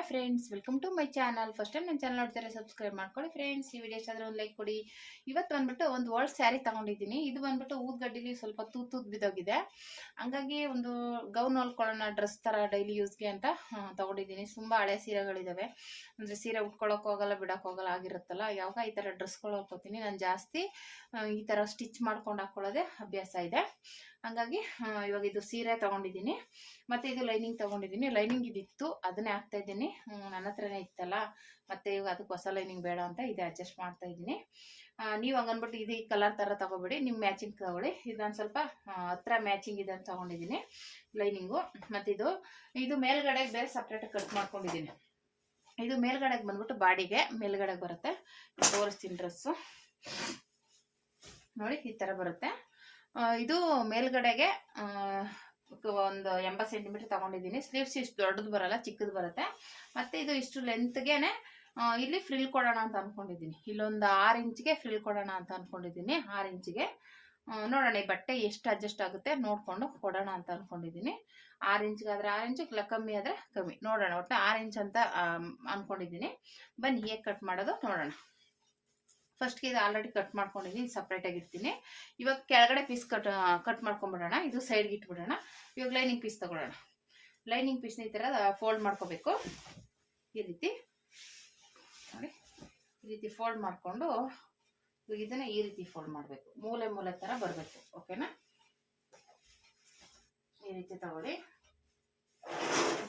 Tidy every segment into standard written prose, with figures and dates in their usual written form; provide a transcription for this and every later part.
Hi friends, welcome to my channel. First time ನನ್ನ channel ನೋಡ್ತಾರೆ subscribe ಮಾಡ್ಕೊಳ್ಳಿ friends. ಈ ವಿಡಿಯೋ ಇಷ್ಟ ಆದರೆ ಒಂದು ಲೈಕ್ ಕೊಡಿ. ಇವತ್ತು ಬಂದ್ಬಿಟ್ಟು ಒಂದು ವರ್ಲ್ಡ್ ಸ್ಯಾರಿ ತಗೊಂಡಿದ್ದೀನಿ. ಇದು ಬಂದ್ಬಿಟ್ಟು ಊದ್ಗಡ್ಡಿಲಿ ಸ್ವಲ್ಪ ತೂತ್ ಬಿದ್ದೋಗಿದೆ. ಹಂಗಾಗಿ ಒಂದು ಗೌನ್ ಹೊಲ್ಕೊಳ್ಳೋಣ, ಡ್ರೆಸ್ ಥರ ಡೈಲಿ ಯೂಸ್ಗೆ ಅಂತ ತಗೊಂಡಿದ್ದೀನಿ. ತುಂಬ ಹಳೆ ಸೀರೆಗಳಿದ್ದಾವೆ. ಅಂದರೆ ಸೀರೆ ಉಟ್ಕೊಳ್ಳೋಕೆ ಹೋಗಲ್ಲ, ಬಿಡೋಕೆ ಹೋಗಲ್ಲ ಆಗಿರುತ್ತಲ್ಲ. ಯಾವಾಗ ಈ ಥರ ಡ್ರೆಸ್ಗಳು ಹಾಕೋತೀನಿ. ನಾನು ಜಾಸ್ತಿ ಈ ಥರ ಸ್ಟಿಚ್ ಮಾಡ್ಕೊಂಡು ಹಾಕ್ಕೊಳ್ಳೋದೇ ಅಭ್ಯಾಸ ಇದೆ. ಹಂಗಾಗಿ ಇವಾಗ ಇದು ಸೀರೆ ತಗೊಂಡಿದ್ದೀನಿ. ಮತ್ತು ಇದು ಲೈನಿಂಗ್ ತಗೊಂಡಿದ್ದೀನಿ. ಲೈನಿಂಗ್ ಇದಿತ್ತು, ಅದನ್ನೇ ಹಾಕ್ತಾ ಇದ್ದೀನಿ. ನನ್ನ ಹತ್ರನೇ ಇತ್ತಲ್ಲ, ಮತ್ತು ಇವಾಗ ಅದಕ್ಕೆ ಹೊಸ ಲೈನಿಂಗ್ ಬೇಡ ಅಂತ ಇದೆ ಅಡ್ಜಸ್ಟ್ ಮಾಡ್ತಾ ಇದ್ದೀನಿ. ನೀವು ಹಂಗನ್ಬಿಟ್ಟು ಇದು ಈ ಕಲರ್ ಥರ ತಗೋಬೇಡಿ, ನಿಮ್ಮ ಮ್ಯಾಚಿಂಗ್ ತಗೊಳ್ಳಿ. ಇದೊಂದು ಸ್ವಲ್ಪ ಹತ್ರ ಮ್ಯಾಚಿಂಗ್ ಇದೆ ಅಂತ ತಗೊಂಡಿದ್ದೀನಿ ಲೈನಿಂಗು. ಮತ್ತು ಇದು ಮೇಲ್ಗಡೆಗೆ ಬೇರೆ ಸಪ್ರೇಟಾಗಿ ಕಟ್ ಮಾಡ್ಕೊಂಡಿದ್ದೀನಿ. ಇದು ಮೇಲ್ಗಡೆಗೆ ಬಂದ್ಬಿಟ್ಟು ಬಾಡಿಗೆ ಮೇಲ್ಗಡೆಗೆ ಬರುತ್ತೆ. ತೋರಿಸ್ತೀನಿ ಡ್ರೆಸ್ಸು ನೋಡಿ, ಈ ಥರ ಬರುತ್ತೆ. ಇದು ಮೇಲ್ಗಡೆಗೆ ಒಂದು 80 ಸೆಂಟಿಮೀಟರ್ ತಗೊಂಡಿದ್ದೀನಿ. ಸ್ಲೀವ್ಸ್ ಇಷ್ಟು ದೊಡ್ಡದು ಬರಲ್ಲ, ಚಿಕ್ಕದು ಬರುತ್ತೆ. ಮತ್ತು ಇದು ಇಷ್ಟು ಲೆಂತ್ಗೆನೆ ಇಲ್ಲಿ ಫ್ರಿಲ್ ಕೊಡೋಣ ಅಂತ ಅಂದ್ಕೊಂಡಿದ್ದೀನಿ. ಇಲ್ಲೊಂದು 6 ಇಂಚಿಗೆ ಫ್ರಿಲ್ ಕೊಡೋಣ ಅಂತ ಅಂದ್ಕೊಂಡಿದ್ದೀನಿ. 6 ಇಂಚಿಗೆ ನೋಡೋಣ ಈ ಬಟ್ಟೆ ಎಷ್ಟು ಅಡ್ಜಸ್ಟ್ ಆಗುತ್ತೆ ನೋಡಿಕೊಂಡು ಕೊಡೋಣ ಅಂತ ಅಂದ್ಕೊಂಡಿದ್ದೀನಿ. 6 ಇಂಚಿಗಾದರೆ 6 ಇಂಚು, ಇಲ್ಲ ಕಮ್ಮಿ ಆದರೆ ಕಮ್ಮಿ ನೋಡೋಣ. ಒಟ್ಟು 6 ಇಂಚ್ ಅಂತ ಅಂದ್ಕೊಂಡಿದ್ದೀನಿ. ಬನ್ನಿ ಹೇಗೆ ಕಟ್ ಮಾಡೋದು ನೋಡೋಣ. ಫಸ್ಟ್ಗೆ ಇದು ಆಲ್ರೆಡಿ ಕಟ್ ಮಾಡ್ಕೊಂಡಿದ್ದೀನಿ, ಸಪ್ರೇಟಾಗಿ ಇರ್ತೀನಿ. ಇವಾಗ ಕೆಳಗಡೆ ಪೀಸ್ ಕಟ್ ಮಾಡ್ಕೊಂಬಿಡೋಣ. ಇದು ಸೈಡ್ಗೆ ಇಟ್ಬಿಡೋಣ. ಇವಾಗ ಲೈನಿಂಗ್ ಪೀಸ್ ತಗೊಳ್ಳೋಣ. ಲೈನಿಂಗ್ ಪೀಸ್ನ ಈ ಥರ ಫೋಲ್ಡ್ ಮಾಡ್ಕೋಬೇಕು. ಈ ರೀತಿ ನೋಡಿ, ಈ ರೀತಿ ಫೋಲ್ಡ್ ಮಾಡಿಕೊಂಡು ಇವಾಗ ಇದನ್ನ ಈ ರೀತಿ ಫೋಲ್ಡ್ ಮಾಡಬೇಕು. ಮೂಲೆ ಮೂಲೆ ಥರ ಬರಬೇಕು. ಓಕೆನಾ? ಈ ರೀತಿ ತಗೊಳ್ಳಿ.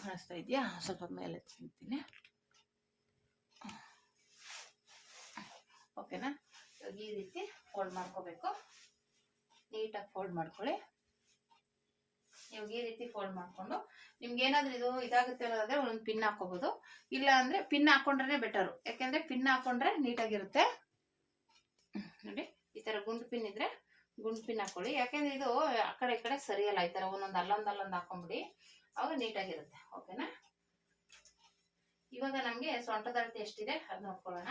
ಕಾಣಿಸ್ತಾ ಇದೆಯಾ? ಸ್ವಲ್ಪ ಮೇಲೆ ತಿಂತೀನಿ. ಓಕೆನಾ? ಇವಾಗ ಈ ರೀತಿ ಫೋಲ್ಡ್ ಮಾಡ್ಕೋಬೇಕು. ನೀಟಾಗಿ ಫೋಲ್ಡ್ ಮಾಡ್ಕೊಳ್ಳಿ. ಇವಾಗ ಈ ರೀತಿ ಫೋಲ್ಡ್ ಮಾಡ್ಕೊಂಡು ನಿಮ್ಗೆ ಏನಾದ್ರೂ ಇದು ಇದಾಗುತ್ತೆ ಅನ್ನೋದಾದ್ರೆ ಒಂದು ಪಿನ್ ಹಾಕೋಬಹುದು. ಇಲ್ಲ ಅಂದ್ರೆ ಪಿನ್ ಹಾಕೊಂಡ್ರೆ ಬೆಟರು. ಯಾಕೆಂದ್ರೆ ಪಿನ್ ಹಾಕೊಂಡ್ರೆ ನೀಟಾಗಿರುತ್ತೆ. ನೋಡಿ, ಈ ತರ ಗುಂಡು ಪಿನ್ ಇದ್ರೆ ಗುಂಡು ಪಿನ್ ಹಾಕೊಳ್ಳಿ. ಯಾಕೆಂದ್ರೆ ಇದು ಆ ಕಡೆ ಈ ಕಡೆ ಸರಿಯಲ್ಲ. ಈ ತರ ಒಂದೊಂದು ಅಲ್ಲೊಂದು ಹಾಕೊಂಡ್ಬಿಡಿ, ಅವಾಗ ನೀಟಾಗಿರುತ್ತೆ. ಓಕೆನಾ? ಇವಾಗ ನಮ್ಗೆ ಸೊಂಟದ ಅಳತೆ ಎಷ್ಟಿದೆ ಅದು ನೋಡ್ಕೊಳ್ಳೋಣ.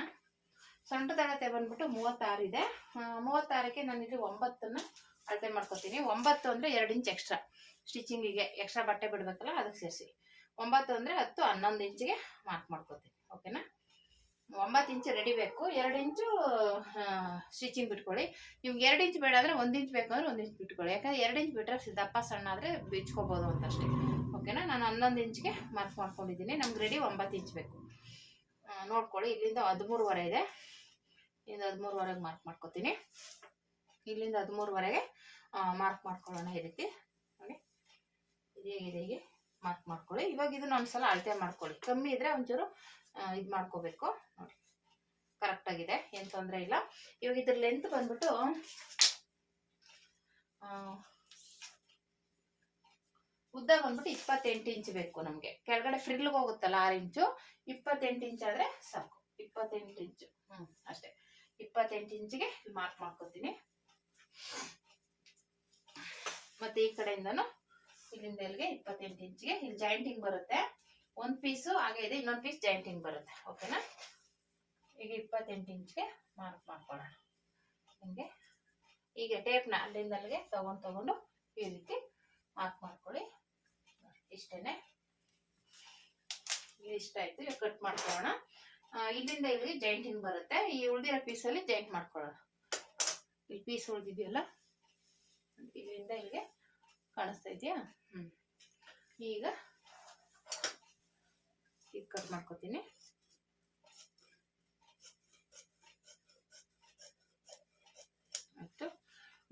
ಸೊಂಟದ ಅಳತೆ ಬಂದ್ಬಿಟ್ಟು 36 ಇದೆ. 36ಕ್ಕೆ ನಾನು ಇಲ್ಲಿ 9 ಅಳತೆ ಮಾಡ್ಕೊತೀನಿ. 9 ಅಂದ್ರೆ 2 ಇಂಚ್ ಎಕ್ಸ್ಟ್ರಾ ಸ್ಟಿಚಿಂಗಿಗೆ. ಎಕ್ಸ್ಟ್ರಾ ಬಟ್ಟೆ ಬಿಡ್ಬೇಕಲ್ಲ, ಅದಕ್ಕೆ ಸೇರಿಸಿ 9 ಅಂದ್ರೆ 10, 11 ಇಂಚಿಗೆ ಮಾರ್ಕ್ ಮಾಡ್ಕೊತೀನಿ. ಓಕೆನಾ? 9 ಇಂಚ್ ರೆಡಿ ಬೇಕು, 2 ಇಂಚು ಸ್ಟಿಚಿಂಗ್ ಬಿಟ್ಕೊಳ್ಳಿ. ನಿಮ್ಗೆ 2 ಇಂಚ್ ಬೇಡ ಅಂದ್ರೆ 1 ಇಂಚ್ ಬೇಕಂದ್ರೆ 1 ಇಂಚ್ ಬಿಟ್ಕೊಳ್ಳಿ. ಯಾಕಂದ್ರೆ 2 ಇಂಚ್ ಬಿಟ್ರೆ ದಪ್ಪ ಸಣ್ಣ ಆದರೆ ಬಿಚ್ಕೋಬೋದು ಅಂತ ಅಷ್ಟೇ. ಓಕೆನಾ? ನಾನು 11 ಇಂಚ್ಗೆ ಮಾರ್ಕ್ ಮಾಡ್ಕೊಂಡಿದ್ದೀನಿ. ನಮ್ಗೆ ರೆಡಿ 9 ಇಂಚ್ ಬೇಕು. ನೋಡ್ಕೊಳ್ಳಿ, ಇಲ್ಲಿಂದ 13ವರೆ ಇದೆ. ಇಲ್ಲಿಂದ 13ವರೆಗೆ ಮಾರ್ಕ್ ಮಾಡ್ಕೊತೀನಿ. ಇಲ್ಲಿಂದ 13ವರೆಗೆ ಮಾರ್ಕ್ ಮಾಡ್ಕೊಳ್ಳೋಣ. ಈ ರೀತಿ ನೋಡಿ, ಇದೇ ಮಾರ್ಕ್ ಮಾಡ್ಕೊಳ್ಳಿ. ಇವಾಗ ಇದನ್ನ ಒಂದ್ಸಲ ಅಳತೆ ಮಾಡ್ಕೊಳ್ಳಿ. ಕಮ್ಮಿ ಇದ್ರೆ ಒಂಚೂರು ಇದು ಮಾಡ್ಕೋಬೇಕು. ನೋಡಿ, ಕರೆಕ್ಟಾಗಿದೆ, ಏನು ತೊಂದರೆ ಇಲ್ಲ. ಇವಾಗ ಇದ್ರ ಲೆಂತ್ ಬಂದ್ಬಿಟ್ಟು ಉದ್ದ ಬಂದ್ಬಿಟ್ಟು 28 ಇಂಚ್ ಬೇಕು ನಮಗೆ. ಕೆಳಗಡೆ ಫ್ರಿಲ್ಗೆ ಹೋಗುತ್ತಲ್ಲ 6 ಇಂಚು, 28 ಇಂಚ್ ಆದ್ರೆ ಸಾಕು. 28 ಇಂಚು ಅಷ್ಟೇ. 28 ಇಂಚಿಗೆ ಮಾರ್ಕ್ ಮಾಡ್ಕೊತೀನಿ. ಮತ್ತೆ ಈ ಕಡೆಯಿಂದನು ಇಲ್ಲಿಂದ ಇಲ್ಲಿಗೆ 28 ಇಂಚಿಗೆ ಇಲ್ಲಿ ಜಾಯಿಂಟಿಂಗ್ ಬರುತ್ತೆ. ಒಂದು ಪೀಸು ಹಾಗೆ ಇದೆ, ಇನ್ನೊಂದು ಪೀಸ್ ಜಾಯಿಂಟಿಂಗ್ ಬರುತ್ತೆ. ಓಕೆನಾ? ಈಗ 28 ಇಂಚ್ಗೆ ಮಾರ್ಕ್ ಮಾಡ್ಕೊಳ್ಳೋಣ. ಹಿಂಗೆ ಈಗ ಟೇಪ್ನ ಅಲ್ಲಿಂದ ಅಲ್ಲಿಗೆ ತಗೊಂಡು ಈ ರೀತಿ ಮಾರ್ಕ್ ಮಾಡ್ಕೊಳ್ಳಿ. ಇಷ್ಟೇನೆ, ಇಷ್ಟ ಆಯ್ತು. ಈಗ ಕಟ್ ಮಾಡ್ಕೊಳ್ಳೋಣ. ಇಲ್ಲಿಂದ ಇಲ್ಲಿಗೆ ಜಾಯಿಂಟಿಂಗ್ ಬರುತ್ತೆ. ಈ ಉಳಿದಿರೋ ಪೀಸಲ್ಲಿ ಜಾಯಿಂಟ್ ಮಾಡ್ಕೊಳ್ಳೋಣ. ಇಲ್ಲಿ ಪೀಸ್ ಉಳಿದಿದೆಯಲ್ಲ, ಇಲ್ಲಿಂದ ಇಲ್ಲಿಗೆ ಕಾಣಿಸ್ತಾ ಇದೆಯಾ? ಈಗ ಕಟ್ ಮಾಡ್ಕೊತೀನಿ. ಆಯ್ತು.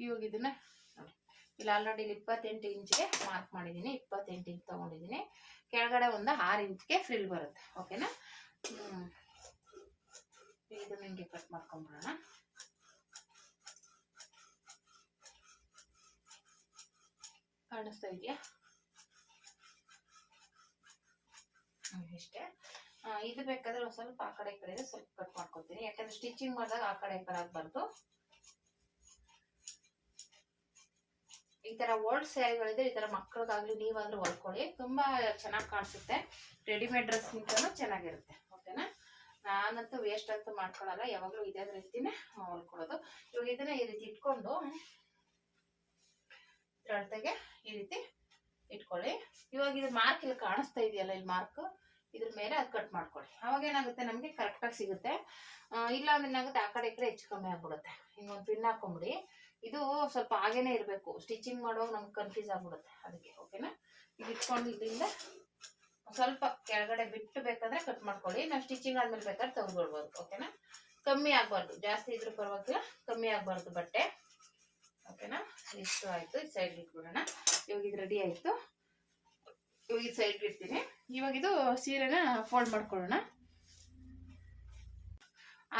ಇವಾಗ ಇದನ್ನ ನೋಡಿ, ಇಲ್ಲಿ ಆಲ್ರೆಡಿ 28 ಇಂಚ್ಗೆ ಮಾರ್ಕ್ ಮಾಡಿದ್ದೀನಿ. 28 ಇಂಚ್ ತಗೊಂಡಿದ್ದೀನಿ. ಕೆಳಗಡೆ ಒಂದು 6 ಇಂಚ್ಗೆ ಫ್ರಿಲ್ ಬರುತ್ತೆ. ಓಕೆನಾ? ಇದನ್ನ ಹಿಂಗೆ ಕಟ್ ಮಾಡ್ಕೊಂಡ್ಬಿಡೋಣ. ಕಾಣಿಸ್ತಾ ಇದೆಯಾ? ಇಷ್ಟೇ. ಇದು ಬೇಕಾದ್ರೆ ಒಂದು ಸ್ವಲ್ಪ ಆ ಕಡೆ ಈ ಕಡೆ ಸ್ವಲ್ಪ ಕಟ್ ಮಾಡ್ಕೊತೀನಿ. ಯಾಕಂದ್ರೆ ಸ್ಟಿಚಿಂಗ್ ಮಾಡಿದಾಗ ಆ ಕಡೆ ಈ ಕಡೆ ಆಗಬಾರ್ದು. ಈ ತರ ಓಲ್ಡ್ ಸ್ಯಾರಿಗಳಿದ್ರೆ ಈ ತರ ಮಕ್ಕಳಿಗಾಗ್ಲಿ ನೀವಾದ್ರೂ ಹೊಲ್ಕೊಳ್ಳಿ, ತುಂಬಾ ಚೆನ್ನಾಗಿ ಕಾಣಿಸುತ್ತೆ. ರೆಡಿಮೇಡ್ ಡ್ರೆಸ್ಗಿಂತನೂ ಚೆನ್ನಾಗಿರುತ್ತೆ. ಓಕೆನಾ? ನಾನಂತೂ ವೇಸ್ಟ್ ಅಂತೂ ಮಾಡ್ಕೊಳ್ಳಲ್ಲ, ಯಾವಾಗಲೂ ಇದೇ ರೀತಿನೇ ಹೊಲ್ಕೊಳ್ಳೋದು. ಇವಾಗ ಇದನ್ನ ಈ ರೀತಿ ಇಟ್ಕೊಂಡು ಅಳತೆಗೆ ಈ ರೀತಿ ಇಟ್ಕೊಳ್ಳಿ. ಇವಾಗ ಇದು ಮಾರ್ಕ್ ಇಲ್ಲಿ ಕಾಣಿಸ್ತಾ ಇದೆಯಲ್ಲ, ಇಲ್ಲಿ ಮಾರ್ಕ್ ಇದ್ರ ಮೇಲೆ ಅದು ಕಟ್ ಮಾಡ್ಕೊಳ್ಳಿ. ಅವಾಗ ಏನಾಗುತ್ತೆ ನಮಗೆ ಕರೆಕ್ಟಾಗಿ ಸಿಗುತ್ತೆ. ಇಲ್ಲ ಅಂದ್ರೆ ಏನಾಗುತ್ತೆ ಆ ಕಡೆ ಈ ಕಡೆ ಹೆಚ್ಚು ಕಮ್ಮಿ ಆಗ್ಬಿಡುತ್ತೆ. ಹಿಂಗೊಂದು ಪಿನ್ ಹಾಕೊಂಬಿಡಿ. ಇದು ಸ್ವಲ್ಪ ಹಾಗೇನೆ ಇರಬೇಕು, ಸ್ಟಿಚಿಂಗ್ ಮಾಡುವಾಗ ನಮ್ಗೆ ಕನ್ಫ್ಯೂಸ್ ಆಗ್ಬಿಡುತ್ತೆ ಅದಕ್ಕೆ. ಓಕೆನಾ? ಈಗ ಇಟ್ಕೊಂಡು ಇಲ್ಲಿಂದ ಸ್ವಲ್ಪ ಕೆಳಗಡೆ ಬಿಟ್ಟು ಬೇಕಂದ್ರೆ ಕಟ್ ಮಾಡ್ಕೊಳ್ಳಿ. ನಾವು ಸ್ಟಿಚಿಂಗ್ ಆದ್ಮೇಲೆ ಬೇಕಾದ್ರೆ ತೆಗೆದುಕೊಳ್ಬೋದು. ಓಕೆನಾ? ಕಮ್ಮಿ ಆಗಬಾರ್ದು, ಜಾಸ್ತಿ ಇದ್ರೂ ಪರವಾಗಿಲ್ಲ, ಕಮ್ಮಿ ಆಗಬಾರ್ದು ಬಟ್ಟೆ. ಓಕೆನಾ? ಇಷ್ಟು ಆಯ್ತು. ಈ ಸೈಡ್ಗೆ ಇಟ್ಬಿಡೋಣ. ಇವಾಗ ಇದು ರೆಡಿ ಆಯ್ತು. ಇವಾಗ ಇದು ಸೈಡ್ಗೆ ಇಡ್ತೀನಿ. ಇವಾಗ ಇದು ಸೀರೆನ ಫೋಲ್ಡ್ ಮಾಡ್ಕೊಳ್ಳೋಣ.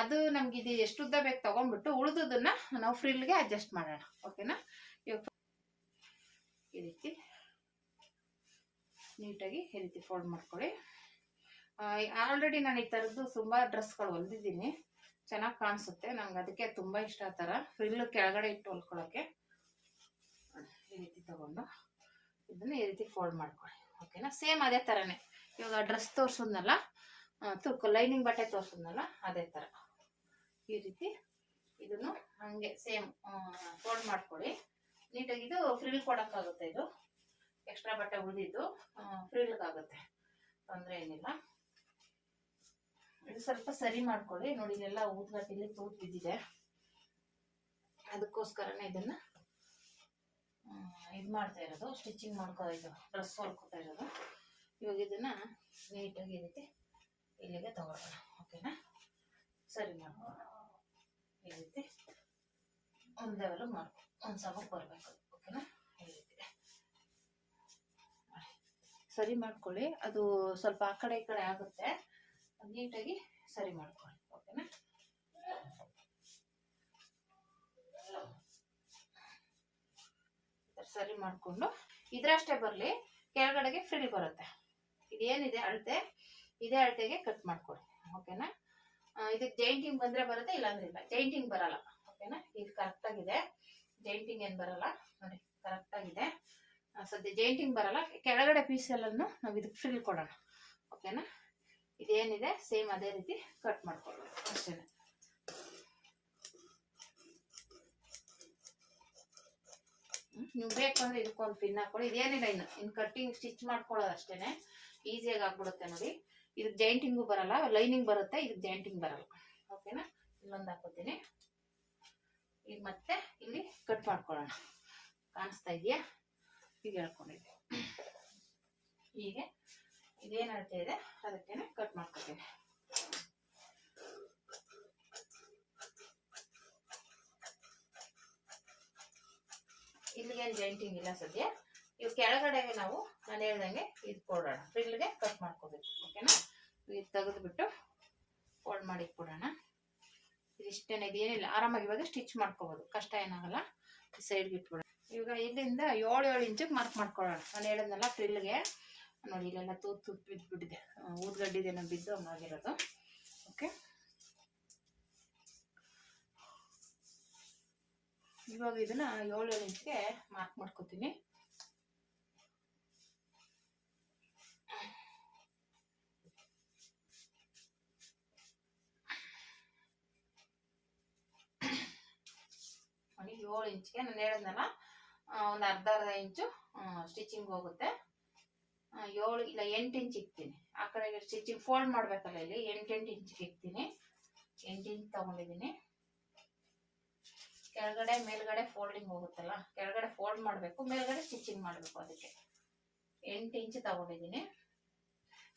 ಅದು ನಮ್ಗೆ ಇದು ಎಷ್ಟು ಉದ್ದ ಬೇಕು ತಗೊಂಡ್ಬಿಟ್ಟು ಉಳಿದದನ್ನ ನಾವು ಫ್ರಿಲ್ಗೆ ಅಡ್ಜಸ್ಟ್ ಮಾಡೋಣ. ಓಕೆನಾ? ಇವಾಗ ಈ ರೀತಿ ನೀಟಾಗಿ ಈ ರೀತಿ ಫೋಲ್ಡ್ ಮಾಡ್ಕೊಳ್ಳಿ. ಆಲ್ರೆಡಿ ನಾನು ಈ ಥರದ್ದು ತುಂಬ ಡ್ರೆಸ್ಗಳು ಹೊಲ್ದಿದ್ದೀನಿ, ಚೆನ್ನಾಗಿ ಕಾಣಿಸುತ್ತೆ. ನಂಗೆ ಅದಕ್ಕೆ ತುಂಬ ಇಷ್ಟ ಆ ಥರ ಫ್ರಿಲ್ಲು ಕೆಳಗಡೆ ಇಟ್ಟು ಹೊಲ್ಕೊಳ್ಳೋಕ್ಕೆ. ಈ ರೀತಿ ತಗೊಂಡು ಇದನ್ನು ಈ ರೀತಿ ಫೋಲ್ಡ್ ಮಾಡ್ಕೊಳ್ಳಿ. ಓಕೆನಾ? ಸೇಮ್ ಅದೇ ಥರನೇ ಇವಾಗ ಡ್ರೆಸ್ ತೋರಿಸೋದ್ನಲ್ಲ, ಲೈನಿಂಗ್ ಬಟ್ಟೆ ತೋರಿಸೋದ್ನಲ್ಲ ಅದೇ ಥರ ಈ ರೀತಿ ಇದನ್ನು ಹಂಗೆ ಸೇಮ್ ಫೋಲ್ಡ್ ಮಾಡ್ಕೊಳ್ಳಿ ನೀಟಾಗಿ. ಇದು ಫ್ರಿಲ್ ಕೊಡೋಕ್ಕಾಗುತ್ತೆ, ಇದು ಎಕ್ಸ್ಟ್ರಾ ಬಟ್ಟೆ ಉಳಿದಿದ್ದು ಫ್ರಿಲ್ಗಾಗುತ್ತೆ, ತೊಂದರೆ ಏನಿಲ್ಲ. ಇದು ಸ್ವಲ್ಪ ಸರಿ ಮಾಡ್ಕೊಳ್ಳಿ. ನೋಡಿ ಇಲ್ಲೆಲ್ಲ ಊದ್ಗಟ್ಟಿಲಿ ತೂತ್ ಬಿದ್ದಿದೆ, ಅದಕ್ಕೋಸ್ಕರನೇ ಇದನ್ನ ಇದು ಮಾಡ್ತಾ ಇರೋದು, ಸ್ಟಿಚಿಂಗ್ ಇದು ಡ್ರೆಸ್ ಹೊಲ್ಕೋತಾ ಇರೋದು. ಇವಾಗ ಇದನ್ನ ನೀಟಾಗಿ ಈ ರೀತಿ ಇಲ್ಲಿಗೆ ತಗೊಳ್ಳೋಣ. ಓಕೆನಾ? ಸರಿ ಮಾಡ್ಕೊಳ್ಳೋಣ. ಈ ರೀತಿ ಒಂದು ಲೆವೆಲ್ ಮಾಡ್ಕೊ, ಒಂದು ಸಮ ಬರಬೇಕು. ಓಕೆನಾ? ಈ ರೀತಿ ಸರಿ ಮಾಡ್ಕೊಳ್ಳಿ. ಅದು ಸ್ವಲ್ಪ ಆ ಕಡೆ ಈ ಕಡೆ ಆಗುತ್ತೆ, ನೀಟಾಗಿ ಸರಿ ಮಾಡ್ಕೊಳ್ಳಿ. ಓಕೆನಾ? ಸರಿ ಮಾಡಿಕೊಂಡು ಇದ್ರಷ್ಟೇ ಬರಲಿ, ಕೆಳಗಡೆಗೆ ಫ್ರಿಲ್ ಬರುತ್ತೆ. ಇದೇನಿದೆ ಅಳತೆ, ಇದೇ ಅಳತೆಗೆ ಕಟ್ ಮಾಡ್ಕೊಳ್ಳಿ. ಓಕೆನಾ? ಇದಕ್ಕೆ ಜೈಂಟಿಂಗ್ ಬಂದರೆ ಬರುತ್ತೆ, ಇಲ್ಲಾಂದ್ರೆ ಇಲ್ಲ. ಜೈಂಟಿಂಗ್ ಬರಲ್ಲ. ಓಕೆನಾ? ಇದು ಕರೆಕ್ಟಾಗಿದೆ, ಜೈಂಟಿಂಗ್ ಏನು ಬರಲ್ಲ. ನೋಡಿ ಕರೆಕ್ಟಾಗಿದೆ. ಸದ್ಯ ಜೈಂಟಿಂಗ್ ಬರಲ್ಲ. ಕೆಳಗಡೆ ಪೀಸೆಲ್ಲನ್ನು ನಾವು ಇದಕ್ಕೆ ಫ್ರಿಲ್ ಕೊಡೋಣ. ಓಕೆನಾ? ಇದೇನಿದೆ ಸೇಮ್ ಅದೇ ರೀತಿ ಕಟ್ ಮಾಡ್ಕೊಳ್ಳೋಣ ಅಷ್ಟೇ. ನೀವು ಬೇಕು ಅಂದ್ರೆ ಇದಕ್ಕೊಂದು ಪಿನ್ ಹಾಕೊಳ್ಳಿ. ಇದೇನಿಲ್ಲ, ಇನ್ನು ಕಟ್ಟಿಂಗ್ ಸ್ಟಿಚ್ ಮಾಡ್ಕೊಳ್ಳೋದು ಅಷ್ಟೇನೆ, ಈಸಿಯಾಗಿ ಆಗ್ಬಿಡುತ್ತೆ. ನೋಡಿ ಇದಕ್ಕೆ ಜೈಂಟಿಂಗು ಬರಲ್ಲ, ಲೈನಿಂಗ್ ಬರುತ್ತೆ, ಇದಕ್ಕೆ ಜೈಂಟಿಂಗ್ ಬರಲ್ಲ. ಓಕೆನಾ? ಇಲ್ಲೊಂದು ಹಾಕೋತೀನಿ. ಈಗ ಮತ್ತೆ ಇಲ್ಲಿ ಕಟ್ ಮಾಡ್ಕೊಳ್ಳೋಣ. ಕಾಣಿಸ್ತಾ ಇದೆಯಾ? ಈಗ ಹೇಳ್ಕೊಂಡಿದ್ದೆ. ಹೀಗೆ ಇದೇನು ಅಳತೆ ಇದೆ ಅದಕ್ಕೇನೆ ಕಟ್ ಮಾಡ್ಕೊತೀನಿ. ಇಲ್ಲಿಗೇನು ಜೈಂಟಿಂಗ್ ಇಲ್ಲ ಸದ್ಯ. ಇವು ಕೆಳಗಡೆಗೆ ನಾವು ನಾನು ಹೇಳ್ದಂಗೆ ಇದು ಕೊಡೋಣ, ಫ್ರಿಲ್ಗೆ ಕಟ್ ಮಾಡ್ಕೋಬೇಕು. ಓಕೆನಾ? ಇದು ತೆಗೆದುಬಿಟ್ಟು ಫೋಲ್ಡ್ ಮಾಡಿ ಇಟ್ಬಿಡೋಣ. ಇದಿಷ್ಟೇನೆ, ಇದೇನಿಲ್ಲ, ಆರಾಮಾಗಿ ಇವಾಗ ಸ್ಟಿಚ್ ಮಾಡ್ಕೋಬೋದು, ಕಷ್ಟ ಏನಾಗಲ್ಲ. ಸೈಡ್ಗೆ ಇಟ್ಬಿಡೋಣ. ಇವಾಗ ಇಲ್ಲಿಂದ 7 ಇಂಚಿಗೆ ಮಾರ್ಕ್ ಮಾಡ್ಕೊಳ್ಳೋಣ. ನಾನು ಹೇಳಿದ್ನಲ್ಲ ಫ್ರಿಲ್ಗೆ. ನೋಡಿ ಇಲ್ಲೆಲ್ಲ ತೂತು ಬಿದ್ದುಬಿಟ್ಟಿದೆ, ಊದ್ಗಡ್ಡಿದೇನೋ ಬಿದ್ದು ಹಂಗಾಗಿರೋದು. ಓಕೆ, ಇವಾಗ ಇದನ್ನ 7 ಇಂಚಿಗೆ ಮಾರ್ಕ್ ಮಾಡ್ಕೋತೀನಿ. ನೋಡಿ 7 ಇಂಚಿಗೆ ನಾನು ಹೇಳಿದ್ನಲ್ಲ, ಒಂದು ಅರ್ಧ ಇಂಚು ಸ್ಟಿಚಿಂಗ್ ಹೋಗುತ್ತೆ. 7 ಇಲ್ಲ 8 ಇಂಚ್ ಇಕ್ತೀನಿ. ಆ ಕಡೆಗೆ ಸ್ಟಿಚಿಂಗ್ ಫೋಲ್ಡ್ ಮಾಡ್ಬೇಕಲ್ಲ, ಇಲ್ಲಿ 8 ಇಂಚಿಗೆ ಇಕ್ತೀನಿ. 8 ಇಂಚ್ ತಗೊಂಡಿದ್ದೀನಿ. ಕೆಳಗಡೆ ಮೇಲ್ಗಡೆ ಫೋಲ್ಡಿಂಗ್ ಹೋಗುತ್ತಲ್ಲ, ಕೆಳಗಡೆ ಫೋಲ್ಡ್ ಮಾಡಬೇಕು, ಮೇಲ್ಗಡೆ ಸ್ಟಿಚಿಂಗ್ ಮಾಡಬೇಕು. ಅದಕ್ಕೆ 8 ಇಂಚ್ ತಗೊಂಡಿದ್ದೀನಿ.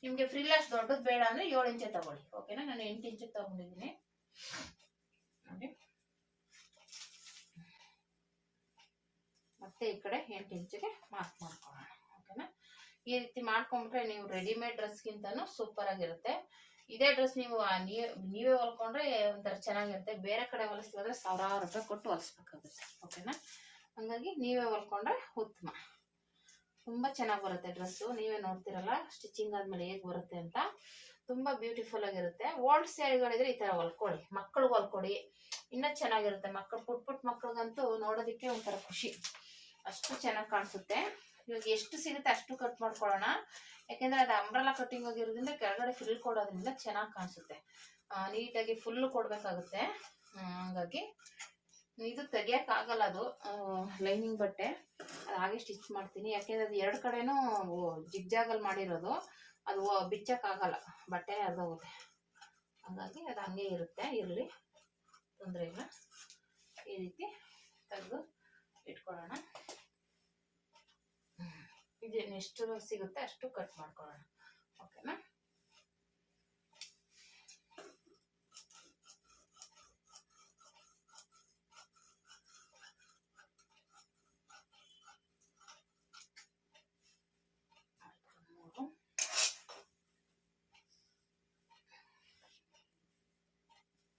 ನಿಮಗೆ ಫ್ರಿಲ್ ಅಷ್ಟು ದೊಡ್ಡದು ಬೇಡ ಅಂದ್ರೆ 7 ಇಂಚೆ ತಗೊಳ್ಳಿ. ಓಕೆನಾ? ನಾನು 8 ಇಂಚ್ ತಗೊಂಡಿದ್ದೀನಿ. ನೋಡಿ ಮತ್ತೆ ಈ ಕಡೆ 8 ಇಂಚಿಗೆ ಮಾರ್ಕ್ ಮಾಡ್ಕೊಳ್ಳೋಣ. ಓಕೆನಾ? ಈ ರೀತಿ ಮಾಡ್ಕೊಂಡ್ರೆ ನೀವು ರೆಡಿಮೇಡ್ ಡ್ರೆಸ್ಗಿಂತನೂ ಸೂಪರ್ ಆಗಿರುತ್ತೆ. ಇದೇ ಡ್ರೆಸ್ ನೀವು ನೀವೇ ಹೊಲ್ಕೊಂಡ್ರೆ ಒಂಥರ ಚೆನ್ನಾಗಿರುತ್ತೆ. ಬೇರೆ ಕಡೆ ಹೊಲಿಸ್ತಿದ್ರೆ 1000 ರೂಪಾಯಿ ಕೊಟ್ಟು ಹೊಲಿಸ್ಬೇಕಾಗುತ್ತೆ. ಓಕೆನಾ? ಹಂಗಾಗಿ ನೀವೇ ಹೊಲ್ಕೊಂಡ್ರೆ ಉತ್ತಮ. ತುಂಬ ಚೆನ್ನಾಗಿ ಬರುತ್ತೆ ಡ್ರೆಸ್ಸು. ನೀವೇ ನೋಡ್ತಿರಲ್ಲ ಸ್ಟಿಚಿಂಗ್ ಆದ್ಮೇಲೆ ಹೇಗೆ ಬರುತ್ತೆ ಅಂತ, ತುಂಬ ಬ್ಯೂಟಿಫುಲ್ ಆಗಿರುತ್ತೆ. ಓಲ್ಡ್ ಸ್ಯಾರಿಗಳಿದ್ರೆ ಈ ಥರ ಹೊಲ್ಕೊಳ್ಳಿ, ಮಕ್ಕಳಿಗೆ ಹೊಲ್ಕೊಡಿ, ಇನ್ನೂ ಚೆನ್ನಾಗಿರುತ್ತೆ. ಪುಟ್ ಮಕ್ಳಿಗಂತೂ ನೋಡೋದಕ್ಕೆ ಒಂಥರ ಖುಷಿ, ಅಷ್ಟು ಚೆನ್ನಾಗಿ ಕಾಣಿಸುತ್ತೆ. ಇವಾಗ ಎಷ್ಟು ಸಿಗುತ್ತೆ ಅಷ್ಟು ಕಟ್ ಮಾಡ್ಕೊಳ್ಳೋಣ. ಯಾಕೆಂದ್ರೆ ಅದು ಅಂಬ್ರೆಲಾ ಕಟ್ಟಿಂಗ್ ಆಗಿರೋದ್ರಿಂದ ಕೆಳಗಡೆ ಫ್ರಿಲ್ ಕೊಡೋದ್ರಿಂದ ಚೆನ್ನಾಗಿ ಕಾಣಿಸುತ್ತೆ. ನೀಟಾಗಿ ಫುಲ್ಲು ಕೊಡಬೇಕಾಗುತ್ತೆ. ಹಂಗಾಗಿ ಇದು ತೆಗಿಯೋಕ್ಕಾಗಲ್ಲ, ಅದು ಲೈನಿಂಗ್ ಬಟ್ಟೆ ಅದು ಹಾಗೆ ಸ್ಟಿಚ್ ಮಾಡ್ತೀನಿ. ಯಾಕೆಂದ್ರೆ ಅದು 2 ಕಡೆನೂ ಜಿಗ್ಜಾಗಲ್ಲಿ ಮಾಡಿರೋದು, ಅದು ಬಿಚ್ಚಕ್ಕಾಗಲ್ಲ, ಬಟ್ಟೆ ಹರಿದೋಗುತ್ತೆ. ಹಾಗಾಗಿ ಅದು ಹಂಗೆ ಇರುತ್ತೆ, ಇರಲಿ, ತೊಂದರೆ ಇಲ್ಲ. ಈ ರೀತಿ ತೆಗೆದು ಇಟ್ಕೊಳ್ಳೋಣ. ಇದೇನು ಎಷ್ಟು ಸಿಗುತ್ತೆ ಅಷ್ಟು ಕಟ್ ಮಾಡ್ಕೊಳ್ಳೋಣ. ಓಕೆನಾ?